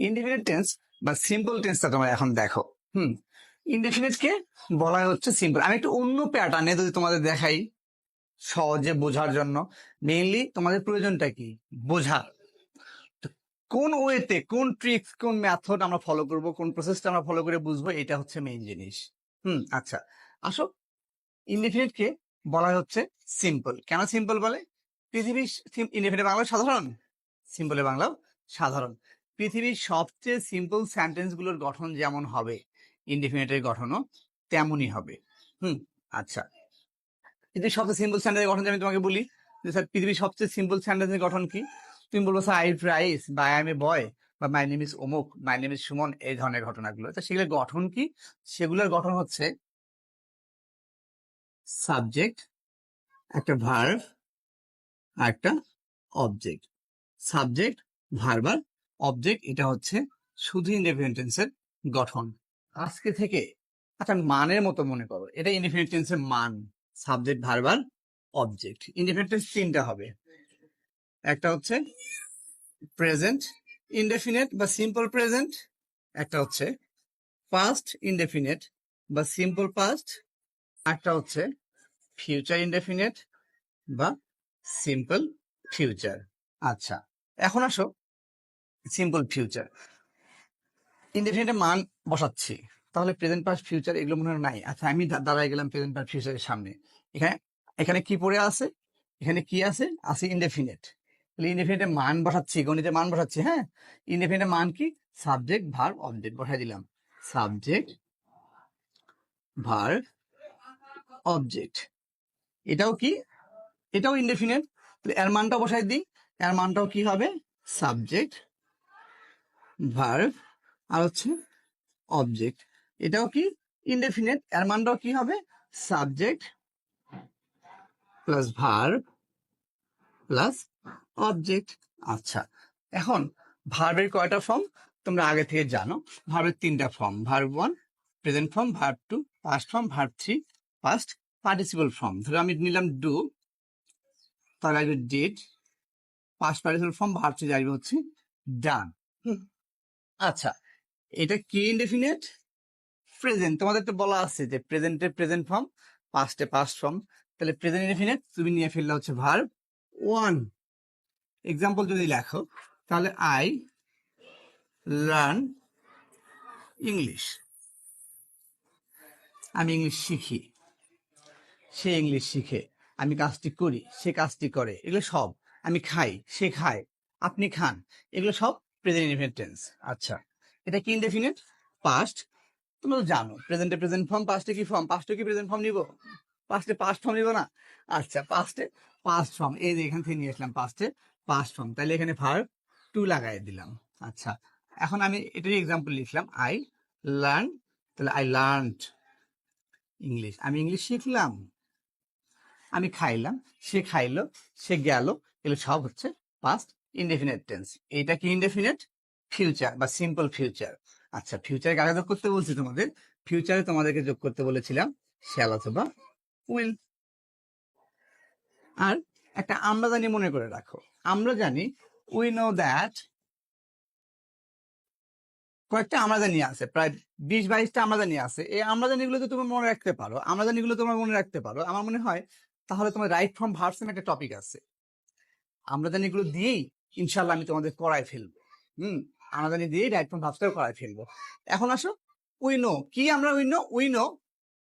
Indefinite tense বা simple টেন্সটা তোমরা এখন দেখো। ইনডেফিনিট কে বলা হচ্ছে সিম্পল। আমি একটু অন্য প্যাটার্নে যদি তোমাদের দেখাই সহজে বোঝার জন্য। মেইনলি তোমাদের প্রয়োজনটা কি? বোঝা। তো কোন ওয়েতে, কোন ট্রিক্স, কোন মেথড আমরা ফলো করব, কোন প্রসেসটা আমরা ফলো করে বুঝবো, এটা হচ্ছে মেইন জিনিস। আচ্ছা, আসো। ইনডেফিনিট কে বলা হচ্ছে সিম্পল। কেন সিম্পল বলে? পৃথিবীর ইনডেফিনিট বাংলা সাধারণ, সিম্পলের বাংলাও সাধারণ। পৃথিবীর সবচেয়ে সিম্পল সেন্টেন্স গুলোর গঠন যেমন হবে, ইনডেফিনিটের গঠনও তেমনই হবে। আচ্ছা, পৃথিবীর সবচেয়ে সিম্পল সেন্টেন্সের গঠন আমি তোমাকে বলি যে স্যার পৃথিবীর সবচেয়ে সিম্পল সেন্টেন্সের গঠন কি? তুমি বলবো স্যার আই রাইস, বা আই এম এ বয়, বা মাই নেম ইজ অমুক, মাই নেম ইজ সুমন, এই ধরনের ঘটনাগুলো। তো সেগুলোর গঠন কি? সেগুলোর গঠন হচ্ছে সাবজেক্ট, একটা ভার্ব, আর একটা অবজেক্ট। সাবজেক্ট, ভার্ব আর অবজেক্ট, এটা হচ্ছে শুধু ইনডেফিনিট টেন্সের গঠন। আজকে থেকে আচ্ছা মানের মতো মনে করো, এটা ইনডেফিনিট টেন্সের মান। সাবজেক্ট, ভার্ব আর অবজেক্ট। ইনডেফিনিট টেন্স তিনটা হবে। একটা হচ্ছে প্রেজেন্ট ইনডেফিনিট বা সিম্পল প্রেজেন্ট, একটা হচ্ছে পাস্ট ইনডেফিনিট বা সিম্পল পাস্ট, একটা হচ্ছে ফিউচার ইনডেফিনিট বা সিম্পল ফিউচার। আচ্ছা, এখন আসো সিম্পল ফিউচার। ইনডেফিনিটের মান বসাচ্ছি, তাহলে প্রেজেন্ট পাস্ট ফিউচার এগুলো মনে হয় নাই। আচ্ছা, আমি দাঁড়াই গেলাম প্রেজেন্ট পাস্ট ফিউচারের সামনে। এখানে এখানে কি পড়ে আছে? এখানে কি আছে? আছে ইনডেফিনিট। তাহলে ইনডেফিনিটের মান বসাচ্ছি, গণিতের মান বসাচ্ছি। হ্যাঁ, ইনডেফিনিটের মান কি? সাবজেক্ট, ভার্ব, অবজেক্ট বসাই দিলাম। Subject, verb, object. এটাও কি? এটাও ইনডেফিনিট। তাহলে এর মানটাও বসাই দিই। এর মানটাও কি হবে? সাবজেক্ট, ভার্ব আর হচ্ছে অবজেক্ট। এটাও কি? ইনডেফিনিট। এর মানটাও কি হবে? Subject plus verb plus object. আচ্ছা, এখন ভার্বের কয়টা ফর্ম তোমরা আগে থেকে জানো? ভার্বের তিনটা form, verb 1 present form, verb 2 past form, verb 3 past participle form. ধরো আমি নিলাম ডু, তাহলে আসবে did. Past participle form verb 3 আসবে হচ্ছে ডান। আচ্ছা, এটা কি ইনডেফিনিট? প্রেজেন্ট। তোমাদের তো বলা আছে যে প্রেজেন্টের প্রেজেন্ট ফর্ম, পাস্টে পাস্ট ফর্ম। তাহলে প্রেজেন্ট ইনডেফিনিট তুমি নিয়ে ফেললে হচ্ছে ভার্ব 1। এক্সাম্পল যদি লেখো, তাহলে আই লার্ন ইংলিশ, আমি ইংলিশ শিখি। সে ইংলিশ শিখে। আমি কাজটি করি, সে কাজটি করে। এগুলো সব। আমি খাই, সে খায়, আপনি খান। এগুলো সব প্রেজেন্ট ইনডেফিনিট টেন্স। আচ্ছা, এটা কি ইনডেফিনিট? পাস্ট। তোমরা তো জানো প্রেজেন্টে প্রেজেন্ট ফর্ম, পাস্টে কি ফর্ম? পাস্টে কি প্রেজেন্ট ফর্ম নিব? পাস্টে পাস্ট ফর্ম নিব না? আচ্ছা, পাস্টে পাস্ট ফর্ম, এই যে এখান থেকে নিয়ে আসলাম পাস্টে পাস্ট ফর্ম। তাহলে এখানে ভার্ব 2 লাগাই দিলাম। আচ্ছা, এখন আমি এটারই এক্সাম্পল লিখলাম, আই লার্ন। তাহলে আই লার্নড ইংলিশ, আমি ইংলিশ শিখলাম। আমি খাইলাম, সে খাইলো, সে গেল। এগুলো সব হচ্ছে পাস্ট ইনডেফিনিট টেন্স। এইটা কি ইনডেফিনিট? ফিউচার বা সিম্পল ফিউচার। আচ্ছা, ফিউচারে কাকে যোগ করতে বলছি তোমাদের? ফিউচারে তোমাদেরকে যোগ করতে বলেছিলাম শ্যাল অথবা উইল। আর একটা আমরা জানি মনে করে রাখো। আমরা জানি, উই নো দ্যাট। কয়েকটা আমরা জানি আছে, প্রায় 20-22টা আমরা জানি আছে। এই আমরা জানিগুলো তো তুমি মনে রাখতে পারো, আমরা জানিগুলো তোমার মনে রাখতে পারো আমার মনে হয়, তাহলে তোমার রাইট ফ্রম ভার্বস এর একটা টপিক আছে। আমরা জানি এগুলো দিয়েই ইনশাল্লাহ আমি তোমাদের করাই ফেলবো। আমরা জানি দিয়েই রাইট ফ্রম ভার্বসটাও করাই ফেলবো। এখন আসো, উই নো কি? আমরা উই নো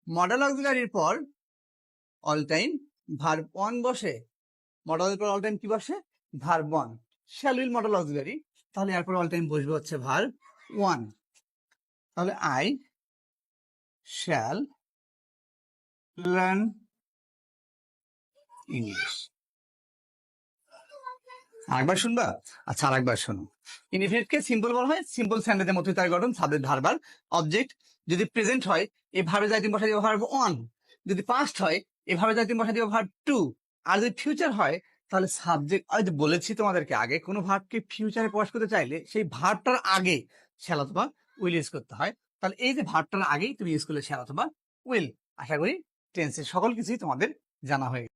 মডেল অক্সিলারির পর অল টাইম ভার্ব 1 বসে। মডেলের পর অল টাইম কি বসে? Verb 1। Shall will modal auxiliary, তাহলে এরপর অল টাইম বসবে হচ্ছে ভার্ব 1। তাহলে আই শ্যাল লার্ন ইংলিশ। আরেকবার শুনবা? আচ্ছা, আরেকবার শোনো। ইনডেফিনিটকে সিম্পল বলা হয়। সিম্পল সেন্টেন্সের মধ্যে তার গঠন সাবজেক্ট, ভার্ব আর অবজেক্ট। যদি প্রেজেন্ট হয় এই ভার্বে যাই তুমি বসাই দিও ভার্ব 1। যদি পাস্ট হয় এই ভার্বে যাই তুমি বসাই দিও ভার্ব 2। আর যদি ফিউচার হয় তাহলে সাবজেক্ট, আমি বলেছি তোমাদেরকে আগে, কোনো ভার্বকে ফিউচারে প্রকাশ করতে চাইলে সেই ভার্বটার আগে শ্যাল অথবা উইল ইউজ করতে হয়। তাহলে এই যে ভার্বটার আগেই তুমি ইউজ করলে শ্যাল অথবা উইল। আশা করি টেন্সের সকল কিছুই তোমাদের জানা হয়ে